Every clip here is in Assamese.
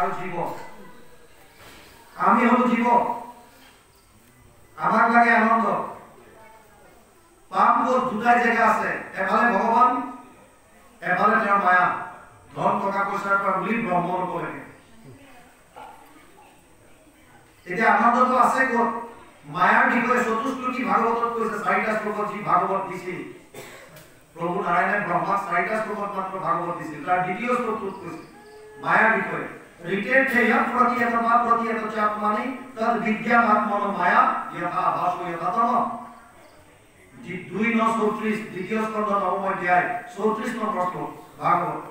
আৰু জীৱ আমি হলো জীৱ আমাক লাগে আনন্দ পাপ বোৰ দুটাই জায়গা আছে এফালে ভগৱান এফালে তেওঁৰ মায়া ধন টকা পইচাৰ পৰা বুলি ব্ৰহ্ম ল'ব লাগে এতিয়া আনন্দটো আছে ক'ত মায়াৰ বিষয়ে চতুশ্লোকী ভাগৱতত কৈছে চাৰিটা শ্লোকত যি ভাগৱত দিছিল প্ৰভু নাৰায়ণে ব্ৰহ্মাক চাৰিটা শ্লোকত মাত্ৰ ভাগৱত দিছিল তাৰ দ্বিতীয় শ্লোকটোত কৈছে মায়াৰ বিষয়ে ঋতেৰ ঠেয়ম প্ৰতিয়তমা প্ৰতিয়ত চাত্মানি তদ বিদ্যাম আত্মন মায়া যথা ভাসো যথাতম 2:34 দ্বিতীয় স্কন্ধ নবম অধ্যায় 34 নম্বৰ শ্লোক ভাগৱত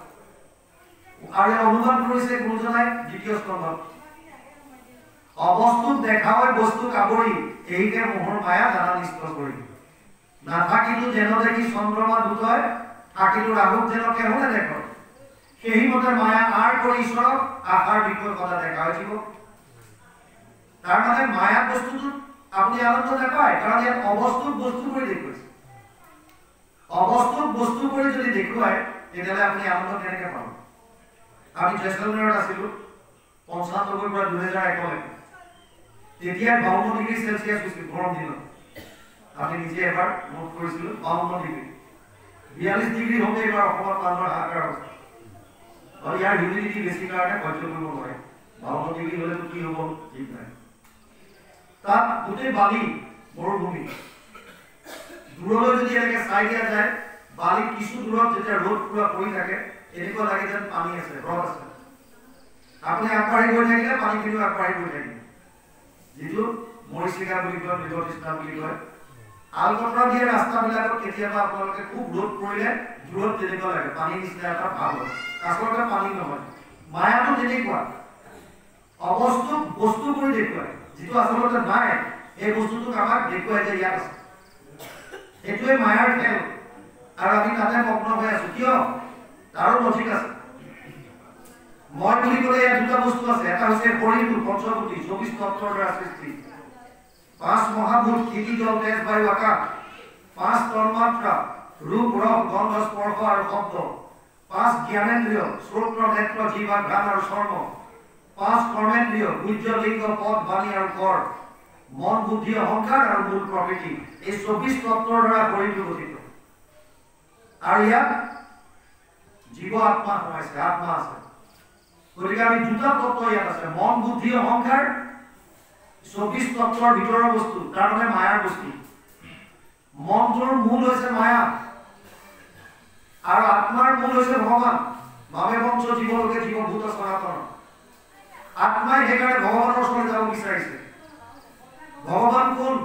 আৰু অনুবাদ কৰিছে গুৰুজনাই দ্বিতীয় স্কন্ধত অবস্তুক দেখাওয়ার বস্তু কাবরি এইকে মোহর মায়া জানা নিষ্ঠ করি না থাকিলু যেন দেখি চন্দ্রমা দুতয় থাকিলু রাহুক যেন কেহনে দেখ সেই মতে মায়া আর করে ঈশ্বরক আশার বিষয় কথা দেখা হয়েছিল তার মানে মায়া বস্তুটো আপনি আনন্দ নাপায় কারণ ইয়াত অবস্তুক বস্তু করে দেখুৱাইছে অবস্তুক বস্তু কৰে যদি দেখুৱায় তেতিয়াহলে আপনি আনন্দ কেনেকে পাব আমি জয়সালমেৰত আছিলো 95 পৰা 2001 লৈকে তেতিয়া 52 ডিগ্ৰী সেলসিয়াস হৈছিল গৰম দিনত আমি নিজে এবাৰ নোট কৰিছিলো 52 ডিগ্ৰী 42 ডিগ্ৰী হতে এবাৰ অসমৰ মানুহৰ হাহাকাৰ হৈছে আৰু ইয়াৰ হিউমিডিটি বেছি কাৰণে সহ্য কৰিব নোৱাৰে 52 ডিগ্ৰী হলে কি হ'ব ঠিক নাই তাত গোটেই বালি মৰুভূমি দূৰলৈ যদি এনেকে চাই দিয়া যায় বালি কিছু দূৰত যেতিয়া ৰ'দ পুৰা পৰি থাকে এনেকুৱা লাগে যেন পানী আছে ৰদ আছে আপুনি আগবাঢ়ি গৈ থাকিলে পানী কিন্তু আগবাঢ়ি গৈ থাকিব যিটো মৰিচিকা বুলি কয় বিলতিষ্টা বুলি কয় আলকটৰা দিয়ে ৰাস্তাবিলাকত কেতিয়াবা আপোনালোকে খুব ৰ'দ পৰিলে দূৰত তেনেকুৱা লাগে পানী নিচিনা এটা ভাৱ হয় আচলতে পানী নহয় মায়াটো তেনেকুৱা অবস্তু বস্তু কৰি দেখুৱায় যিটো আচলতে নাই এই বস্তুটো আমাক দেখুৱাই যে ইয়াত আছে এইটোৱে মায়াৰ খেল আৰু আমি তাতে মগ্ন হৈ আছো কিয় তাৰো লজিক আছে মই বুলি ক'লে ইয়াত দুটা বস্তু আছে এটা হৈছে শৰীৰটো পঞ্চভূতি 24 তত্ত্বৰ দ্বাৰা সৃষ্টি 5 মহাভূত কৃতি জল তেজ বায়ু আকাশ 5 তন্মাত্ৰা ৰূপ ৰস গন্ধ স্পৰ্শ আৰু শব্দ 5 জ্ঞানেন্দ্ৰিয় শ্ৰোত্ৰ নেত্ৰ জিহ্বা ঘ্ৰাণ আৰু চৰ্ম 5 কৰ্মেন্দ্ৰিয় গুহ্য লিংগ পদ বাণী আৰু কৰ মন বুদ্ধি অহংকাৰ আৰু মূল প্ৰকৃতি এই 24 তত্ত্বৰ দ্বাৰা শৰীৰটো গঠিত আৰু ইয়াত জীৱ আত্মা সোমাইছে আত্মা আছে গতিকে আমি দুটা তত্ত্ব ইয়াত আছে মন বুদ্ধি অহংকাৰ 24 তত্ত্বৰ ভিতৰৰ বস্তু তাৰ মানে মায়াৰ বস্তু মনটোৰ মূল হৈছে মায়া আৰু আত্মাৰ মূল হৈছে ভগৱান ভাৱে বংশ জীৱলোকে জীৱভূত সনাতন আত্মাই সেইকাৰণে ভগৱানৰ ওচৰলৈ যাব বিচাৰিছে ভগৱান কোন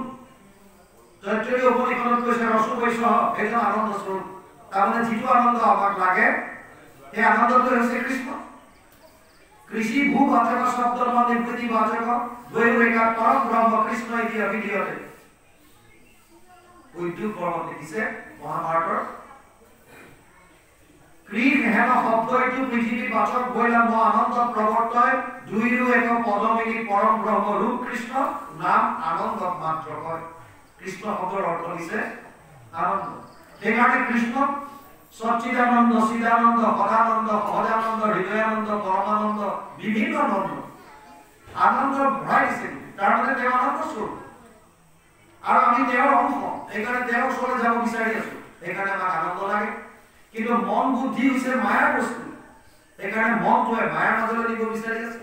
তৈত্ৰীয় উপনিষদত কৈছে ৰসু বৈষ্ণৱ এজন আনন্দ স্বৰূপ তাৰমানে যিটো আনন্দ আমাক লাগে সেই আনন্দটো হৈছে কৃষ্ণ কৃষি ভূ বাচক শব্দ নিবৃত্তি বাচক দ্বৈত পরম ব্রহ্ম কৃষ্ণ ইতি অভিধীয়তে উদ্যোগ পৰম লিখিছে মহাভাৰতৰ ক্ৰীম হেন শব্দ এইটো পৃথিৱী বাচক বৈলাম আনন্দ প্ৰৱৰ্তয় দুইৰো এক পদমিনী পৰম ব্ৰহ্ম ৰূপ কৃষ্ণ নাম আনন্দ মাত্ৰ হয় কৃষ্ণ শব্দৰ অৰ্থ দিছে আনন্দ সেইকাৰণে কৃষ্ণ সচ্চিদানন্দ চিদানন্দ সদানন্দ সহজানন্দ হৃদয়ানন্দ পৰমানন্দ বিভিন্ন নন্দ আনন্দ ভৰাই দিছে তাৰ মানে তেওঁ আনন্দ স্বৰূপ আৰু আমি তেওঁৰ অংশ সেইকাৰণে তেওঁৰ ওচৰলৈ যাব বিচাৰি আছো সেইকাৰণে আমাক আনন্দ লাগে কিন্তু মন বুদ্ধি হৈছে মায়াৰ বস্তু সেইকাৰণে মনটোৱে মায়াৰ মাজলৈ নিব বিচাৰি আছে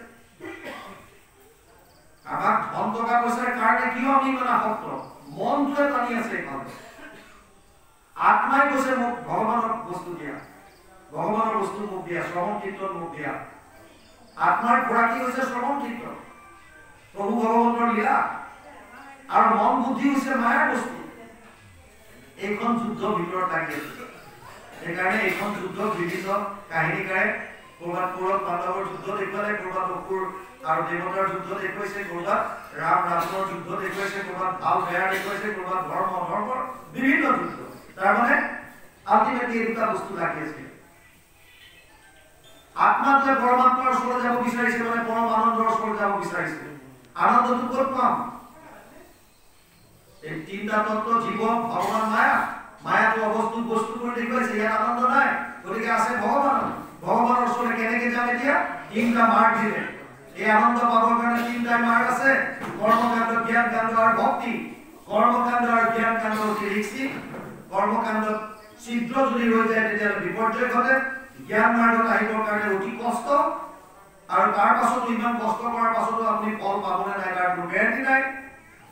আমাক ধন টকা পইচাৰ কাৰণে কিয় আমি ইমান আসক্ত মনটোৱে টানি আছে এইফালে আত্মাই কৈছে মোক ভগৱানৰ বস্তু দিয়া ভগৱানৰ বস্তু মোক দিয়া শ্ৰৱণ কীৰ্তন মোক দিয়া আত্মাৰ খোৰাকি হৈছে শ্ৰৱণ কীৰ্তন প্ৰভু ভগৱন্তৰ লীলা আৰু মন বুদ্ধি হৈছে মায়াৰ বস্তু এইখন যুদ্ধ ভিতৰত লাগি আছে সেইকাৰণে এইখন যুদ্ধ বিভিন্ন কাহিনীকাৰে ক'ৰবাত কৌৰৱ পাণ্ডৱৰ যুদ্ধ দেখুৱালে ক'ৰবাত অসুৰ আৰু দেৱতাৰ যুদ্ধ দেখুৱাইছে ক'ৰবাত ৰাম ৰাৱণৰ যুদ্ধ দেখুৱাইছে ক'ৰবাত ভাল বেয়া দেখুৱাইছে ক'ৰবাত ধৰ্ম ধৰ্মৰ বিভিন্ন যুদ্ধ তাৰমানে আল্টিমেটলি এই দুটা বস্তু লাগি আছে আত্মাটোৱে পৰমাত্মাৰ ওচৰলৈ যাব বিচাৰিছে মানে পৰম আনন্দৰ ওচৰলৈ যাব বিচাৰিছে আনন্দটো ক'ত পাম এই তিনিটা তত্ত্ব জীৱ ভগৱান মায়া মায়াটো অবস্তুক বস্তু কৰি দেখুৱাইছে ইয়াত আনন্দ নাই গতিকে আছে ভগৱানৰ ওচৰলৈ কেনেকে যাম এতিয়া তিনটা মার্গ দিলে এই আনন্দ পাবার কারণে তিনটা মার্গ আছে কর্মকাণ্ড জ্ঞান কাণ্ড আর ভক্তি কর্মকাণ্ড আর জ্ঞান কাণ্ড অতি রিস্কি কর্মকাণ্ড শীঘ্র যদি হয়ে যায় তেতিয়াহ'লে বিপৰ্যয় ঘটে জ্ঞান মাৰ্গত আহিবৰ কাৰণে অতি কষ্ট আৰু তাৰ পাছতো ইমান কষ্ট কৰাৰ পাছতো আপুনি ফল পাবনে নাই তাৰ কোনো গ্যাৰান্টি নাই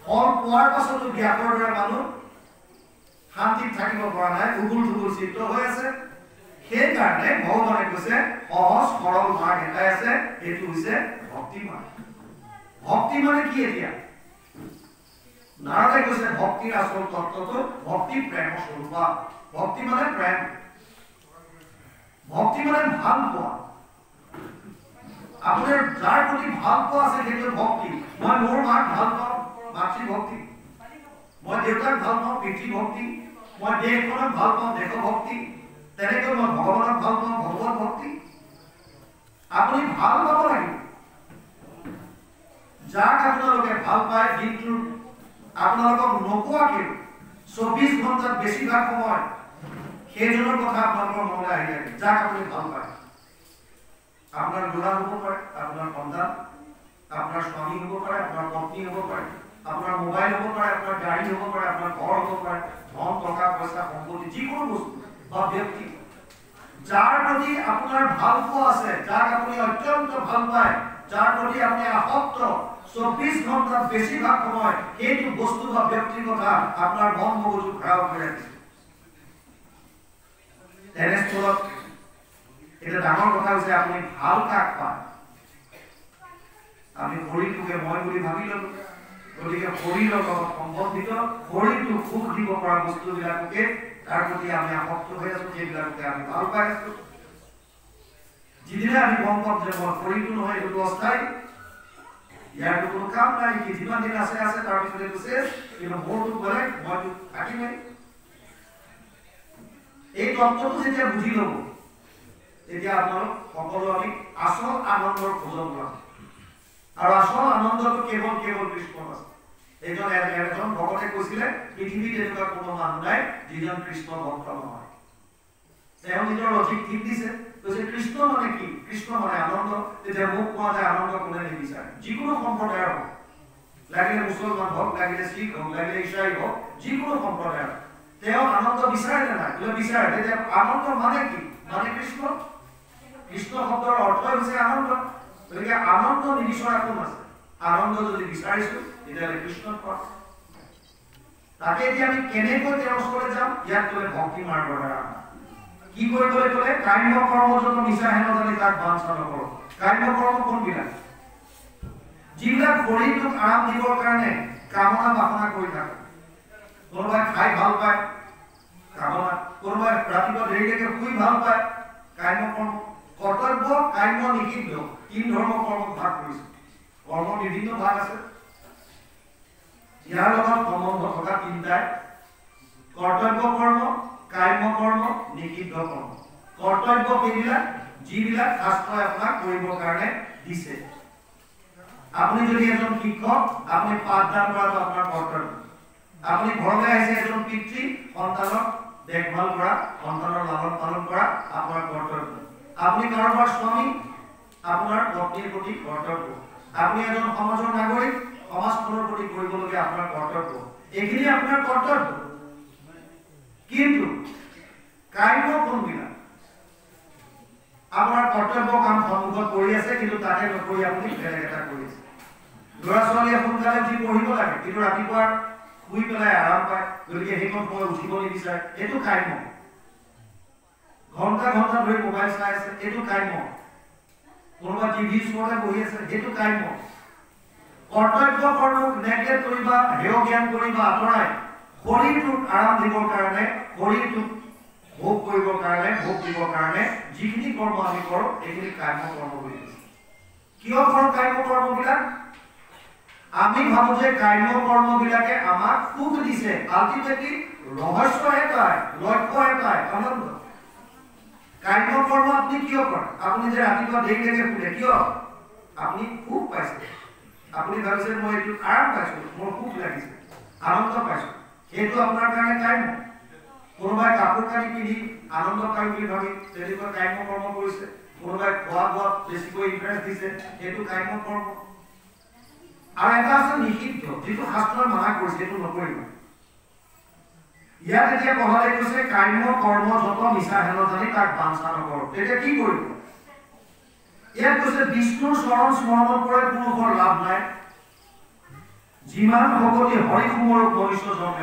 ফল পোৱাৰ পাছতো জ্ঞানৰ দ্বাৰা মানুহ শান্তিত থাকিব পৰা নাই উগুল থুগুল চিত্ত হৈ আছে সেই কাৰণে ভগৱানে কৈছে সহজ সৰল মাৰ্গ এটাই আছে এইটো হৈছে ভক্তি মাৰ্গ ভক্তি মানে কি এতিয়া নাৰদে কৈছে ভক্তিৰ আসল তত্ত্বটো ভক্তি প্ৰেম স্বৰূপ ভক্তি মানে প্ৰেম ভক্তি মানে ভাল পোৱা আপোনাৰ যাৰ প্ৰতি ভাল পোৱা আছে সেইটো ভক্তি মই মোৰ মাক ভাল পাওঁ মাতৃ ভক্তি মই দেউতাক ভাল পাওঁ পিতৃ ভক্তি মই দেশখনক ভাল পাওঁ দেশ ভক্তি তেনেকৈ মই ভগৱানক ভাল পাওঁ ভগৱত ভক্তি আপুনি ভাল পাব লাগিব যাক আপোনালোকে ভাল পায় দিনটোৰ আপোনালোকক নোকোৱাকৈ 24 ঘণ্টাত বেছিভাগ সময় সেইজনৰ কথা আপোনালোকৰ মনলৈ আহি থাকে যাক আপুনি ভাল পায় আপনার গোলাম হব পারে আপনার সন্তান আপনার স্বামী হব পারে আপনার পত্নী হব পারে আপনার মোবাইল হব পারে আপনার গাড়ি হব পারে আপনার ঘর হব পারে ধন টকা পয়সা সম্পত্তি যিকোনো বস্তু বা ব্যক্তি যার প্রতি আপনার ভাল পোৱা আছে যাক আপনি অত্যন্ত ভাল পায় যার প্রতি আপনি আসক্ত 24 ঘণ্টাত বেশিরভাগ সময় সেইটো বস্তু বা ব্যক্তির কথা আপনার মন মগজু খারাপ করে আছে তেনেস্থলত এটা ডাঙৰ কথা হৈছে আপুনি ভাল কাক পায় আমি শৰীৰটোকে মই বুলি ভাবি ললো গতিকে শৰীৰৰ লগত সম্বন্ধিত শৰীৰটো সুখ দিব পৰা বস্তুবিলাককে তাৰ প্ৰতি আমি আসক্ত হৈ আছো সেইবিলাককে আমি ভাল পাই আছো যিদিনা আমি গম পাম যে মই শৰীৰটো নহয় এইটো অস্থায়ী ইয়াৰ কোনো কাম নাই কি যিমান দিন আছে আছে তাৰ পিছতে কৈছে কিন্তু মোৰটো গ'লে মইতো থাকিমেই এই তত্ত্বটো যেতিয়া বুজি ল'ব তেতিয়া আপোনালোক সকলো আমি আসল আনন্দৰ খোজন পাম আৰু আসল আনন্দটো কেৱল কৃষ্ণ আছে এজন ভগতে কৈছিলে পৃথিৱীত এনেকুৱা কোনো মানুহ নাই যিজন কৃষ্ণ ভক্ত নহয় তেওঁ নিজৰ অধিক ঠিক দিছে কৈছে কৃষ্ণ মানে কি কৃষ্ণ মানে আনন্দ তেতিয়া মোক কোৱা যায় আনন্দ কোনে নিবিচাৰে যিকোনো সম্প্ৰদায়ৰ হওক লাগিলে মুছলমান হওক লাগিলে শিখ হওক লাগিলে ইছাই হওক যিকোনো সম্প্ৰদায়ৰ তেওঁ আনন্দ বিচাৰে নে নাই বোলে বিচাৰে তেতিয়া আনন্দ মানে কি মানে কৃষ্ণ কৃষ্ণ শব্দৰ অৰ্থ হৈছে আনন্দ গতিকে আনন্দ নিবিচৰা কোন আছে আনন্দ যদি বিচাৰিছো তেতিয়াহ'লে কৃষ্ণক পাম তাকে এতিয়া আমি কেনেকৈ তেওঁৰ ওচৰলৈ যাম ইয়াত ক'লে ভক্তি মাৰ্গৰ দ্বাৰা কি কৰিবলৈ ক'লে কাম্য কৰ্ম যত মিছা হেন জানি তাক বাঞ্ছা নকৰ কাম্য কৰ্ম কোনবিলাক যিবিলাক শৰীৰটোক আৰাম দিবৰ কাৰণে কামনা বাসনা কৰি থাকে কোনোবাই খাই ভাল পায় কামনা কোনোবাই ৰাতিপুৱা দেৰিলৈকে শুই ভাল পায় কাম্য কৰ্ম কৰ্তব্য কাম্য নিষিদ্ধ তিন ধৰ্ম কৰ্ম ভাগ কৰিছে কৰ্ম বিভিন্ন ভাগ আছে ইয়াৰ লগত সম্বন্ধ থকা তিনটাই কৰ্তব্য কৰ্ম কাম্য কৰ্ম নিষিদ্ধ কৰ্ম কৰ্তব্য কেইবিলাক যিবিলাক শাস্ত্ৰই আপোনাক কৰিবৰ কাৰণে দিছে আপুনি যদি এজন শিক্ষক আপুনি পাঠদান কৰাটো আপোনাৰ কৰ্তব্য আপুনি ঘৰলৈ আহিছে এজন পিতৃ সন্তানক দেখভাল কৰা সন্তানৰ লালন পালন কৰা আপোনাৰ কৰ্তব্য আপনি কাৰোবাৰ স্বামী আপোনাৰ পত্নীৰ প্ৰতি কৰ্তব্য আপনি এজন সমাজৰ নাগৰিক সমাজখনৰ প্ৰতি কৰিবলগীয়া আপোনাৰ কৰ্তব্য এইখিনি আপোনাৰ কৰ্তব্য কিন্তু কাম্য কোনবিলাক আপোনাৰ কৰ্তব্য কাম সন্মুখত কৰি আছে কিন্তু তাকে নকৰি আপুনি বেলেগ এটা কৰি আছে ল'ৰা ছোৱালীয়ে সোনকালে উঠি পঢ়িব লাগে কিন্তু ৰাতিপুৱা শুই পেলাই আৰাম পায় গতিকে সেইখন সময় উঠিব নিবিচাৰে এইটো কাম্য ঘন্টা ঘন্টা ধৰি মোবাইল চাই আছে এইটো কাম্য কোনোবা টিভি ওচৰতে বহি আছে এইটো কাম্য কৰ্তব্য কৰ্মক নেগলেক্ট কৰিবা হেয় জ্ঞান কৰিবা আঁতৰাই শৰীৰটোক আৰাম দিবৰ কাৰণে শৰীৰটোক ভোগ কৰিবৰ কাৰণে ভোগ দিবৰ কাৰণে যিখিনি কৰ্ম আমি কৰোঁ এইখিনি কাম্য কৰ্ম বুলি কৈছে কিয় কৰোঁ কাম্য কৰ্মবিলাক আমি ভাবো যে কাম্য কৰ্মবিলাকে আমাক সুখ দিছে আল্টিমেটলি ৰহস্য এটাই লক্ষ্য এটাই আনন্দ কাম্য কৰ্ম আপনি কিয় কৰে আপনি যে ৰাতিপুৱা দেৰিলৈকে শুলে কিয় আপনি সুখ পাইছে আপনি ভাবিছে মই এইটো আৰাম পাইছো মোৰ সুখ লাগিছে আনন্দ পাইছো এইটো আপোনাৰ কাৰণে কাম্য কোনোবাই কাপোৰ কানি পিন্ধি আনন্দ পাই বুলি ভাবি তেনেকুৱা কাম্য কৰ্ম কৰিছে কোনোবাই খোৱা বোৱাত বেছিকৈ ইণ্টাৰেষ্ট দিছে, সেইটো কাম্য কৰ্ম। আৰু এটা আছে নিষিদ্ধ, যিটো শাস্ত্ৰই মানা কৰিছে, সেইটো নকৰিব। ইয়াত এতিয়া প্ৰহ্লাদে কৈছে কাম্য কৰ্ম যত মিছা হেন জানি তাক বাঞ্ছা নকৰ। তেতিয়া কি কৰিব? ইয়াত কৈছে বিষ্ণুৰ চৰণ স্মৰণৰ পৰা পুৰুষৰ লাভ নাই, যিমান ভকতি হৰি সমৰক মনুষ্য জন্মে